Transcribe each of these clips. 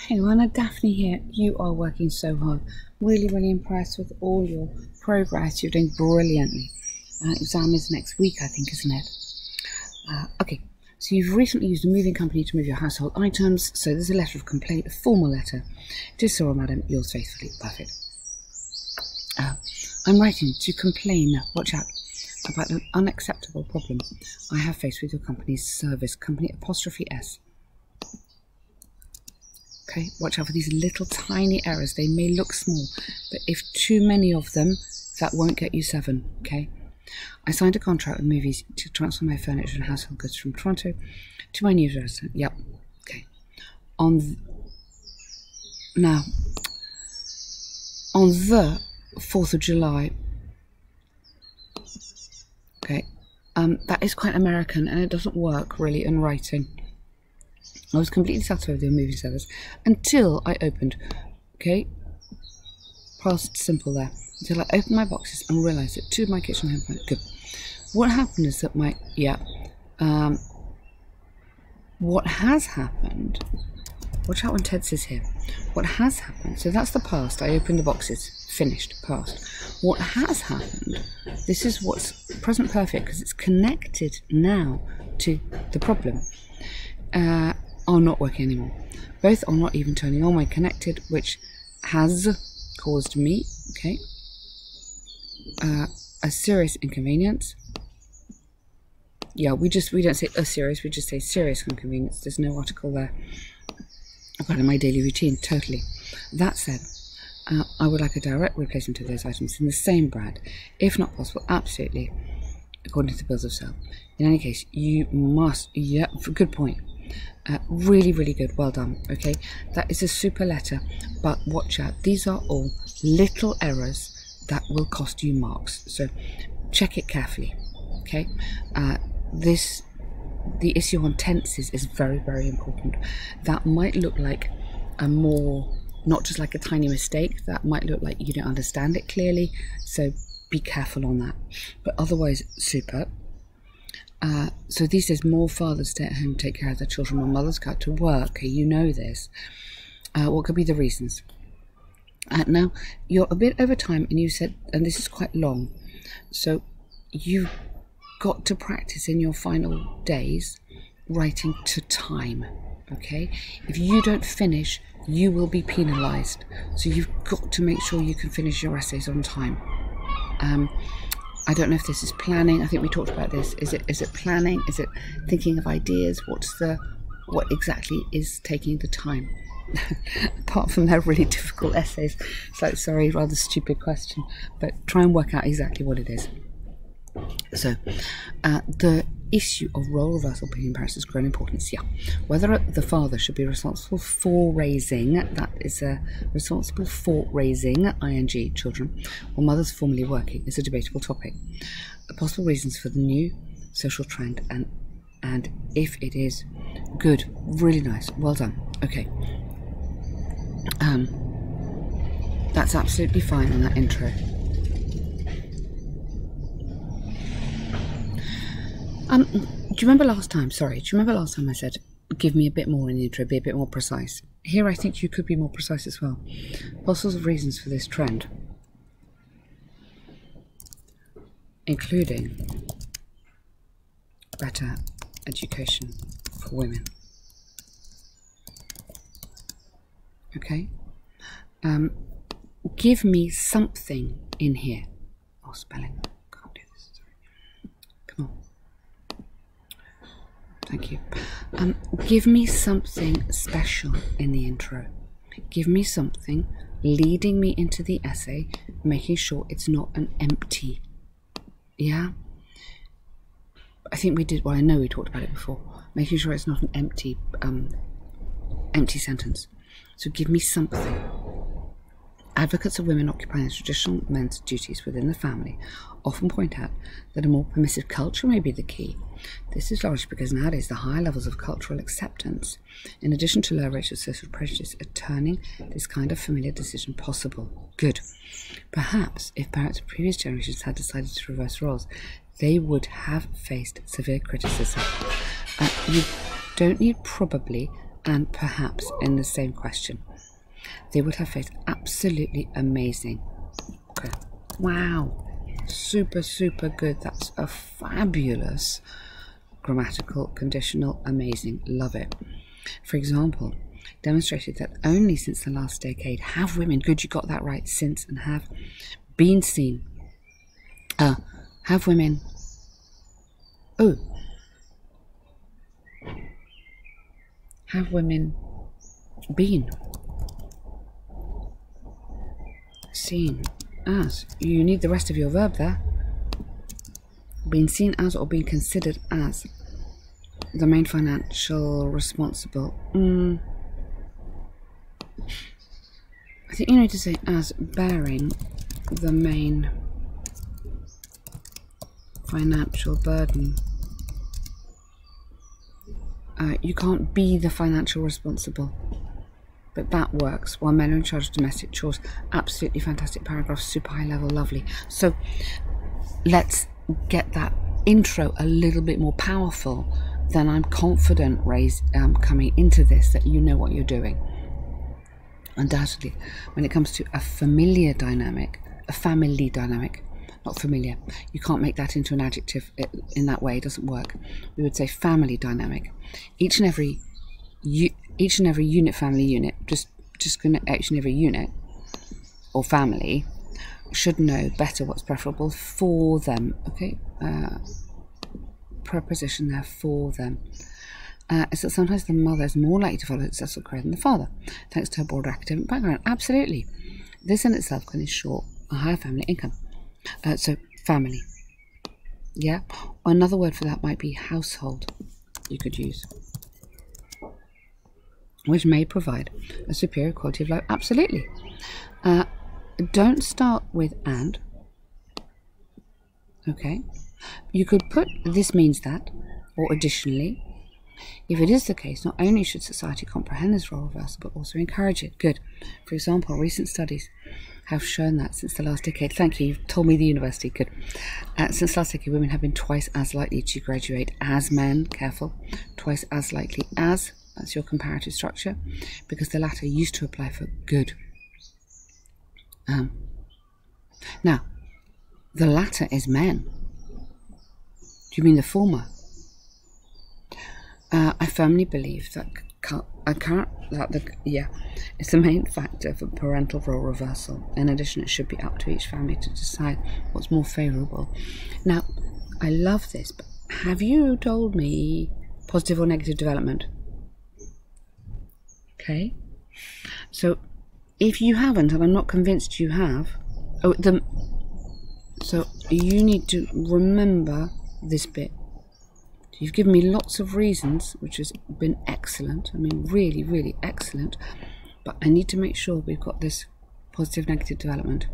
Hey Luana, Daphne here. You are working so hard. Really, really impressed with all your progress. You're doing brilliantly. Exam is next week, I think, isn't it? Okay, so you've recently used a moving company to move your household items. So there's a letter of complaint, a formal letter. Dear Sir or Madam, yours faithfully. Perfect. I'm writing to complain, watch out, about an unacceptable problem I have faced with your company's service, company 'S. Okay, watch out for these little tiny errors. They may look small, but if too many of them, that won't get you 7, okay? I signed a contract with Movies to transfer my furniture and household goods from Toronto to my new residence. Yep, okay. On the 4th of July, okay, that is quite American and it doesn't work really in writing. I was completely satisfied with your movie service until I opened, okay, past simple there, until I opened my boxes and realised that 2 of my kitchen home good. What happened is that what has happened, watch out when Ted says here, what has happened, so that's the past, I opened the boxes, finished, past. What has happened, this is what's present perfect because it's connected now to the problem. Are not working anymore. Both are not even turning on when connected, which has caused me, okay, a serious inconvenience. Yeah, we don't say a serious, we just say serious inconvenience. There's no article there. Part of my daily routine, totally. That said, I would like a direct replacement of those items in the same brand, if not possible, absolutely, according to the bills of sale. In any case, you must, yeah, good point. Really, really good. Well done. Okay, that is a super letter, but watch out. These are all little errors that will cost you marks. So check it carefully. Okay, the issue on tenses is very, very important. That might look like a more, not just like a tiny mistake. That might look like you don't understand it clearly. So be careful on that. But otherwise, super. So these days more fathers stay at home, take care of their children while mothers go out to work. You know this. What could be the reasons? Now, you're a bit over time and you said, and this is quite long, so you've got to practice in your final days writing to time, okay? If you don't finish, you will be penalised. So you've got to make sure you can finish your essays on time. I don't know if this is planning. I think we talked about this. Is it planning? Is it thinking of ideas? What exactly is taking the time? Apart from their really difficult essays. It's like, sorry, rather stupid question, but try and work out exactly what it is. So, the issue of role reversal between parents has grown in importance. Yeah, whether the father should be responsible for raising, that is responsible for raising ing children, or mothers formerly working, is a debatable topic. The possible reasons for the new social trend and if it is good, really nice, well done. Okay, that's absolutely fine on that intro. Do you remember last time, I said, give me a bit more in the intro, be a bit more precise? Here I think you could be more precise as well. Possible reasons for this trend, including better education for women. Okay? Give me something in here. Oh, spelling. Can't do this, sorry. Come on. Thank you. Give me something special in the intro. Give me something leading me into the essay, making sure it's not an empty. Yeah? I think we did, well, I know we talked about it before. Making sure it's not an empty sentence. So give me something. Advocates of women occupying traditional men's duties within the family often point out that a more permissive culture may be the key. This is largely because nowadays the higher levels of cultural acceptance, in addition to lower rates of social prejudice, are turning this kind of familiar decision possible. Good. Perhaps if parents of previous generations had decided to reverse roles, they would have faced severe criticism. You don't need probably and perhaps in the same question. They would have faith. Absolutely amazing. Okay. Wow. Super, super good. That's a fabulous grammatical conditional. Amazing. Love it. For example, demonstrated that only since the last decade have women, good, you got that right, since and have been seen. Have women, have women been seen as, you need the rest of your verb there, been seen as or been considered as the main financial responsible. I think you need to say as bearing the main financial burden. You can't be the financial responsible, but that works. While men are in charge of domestic chores. Absolutely fantastic paragraph, super high level, lovely. So let's get that intro a little bit more powerful. Then I'm confident, coming into this, that you know what you're doing. Undoubtedly, when it comes to a familiar dynamic, a family dynamic, not familiar, you can't make that into an adjective in that way. It doesn't work. We would say family dynamic. Each and every unit, family unit, just going to each and every unit or family should know better what's preferable for them. Okay, preposition there, for them. Is that sometimes the mother is more likely to follow a successful career than the father, thanks to her broader academic background. Absolutely. This in itself can ensure a higher family income. So, family. Yeah? Or another word for that might be household, you could use, which may provide a superior quality of life. Absolutely. Don't start with and. Okay? You could put this means that, or additionally. If it is the case, not only should society comprehend this role reversal, but also encourage it. Good. For example, recent studies have shown that since the last decade, thank you, you've told me the university, good. Since last decade, women have been twice as likely to graduate as men, careful, twice as likely as, that's your comparative structure, because the latter used to apply for good. Now, the latter is men. Do you mean the former? I firmly believe that it's the main factor for parental role reversal. In addition, it should be up to each family to decide what's more favourable. Now, I love this, but have you told me positive or negative development? Okay. So, if you haven't, and I'm not convinced you have, so you need to remember this bit. You've given me lots of reasons, which has been excellent. I mean, really, really excellent. But I need to make sure we've got this positive, negative development.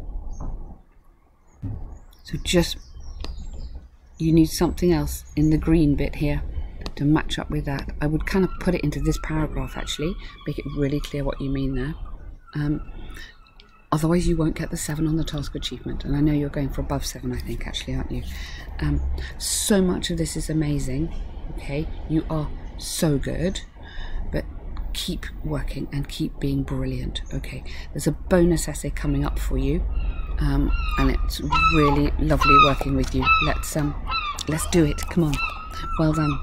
So you need something else in the green bit here to match up with that. I would kind of put it into this paragraph, actually. Make it really clear what you mean there. Otherwise, you won't get the 7 on the task achievement. And I know you're going for above 7, I think, actually, aren't you? So much of this is amazing. Okay, you are so good. But keep working and keep being brilliant. Okay, there's a bonus essay coming up for you. And it's really lovely working with you. Let's do it. Come on. Well done.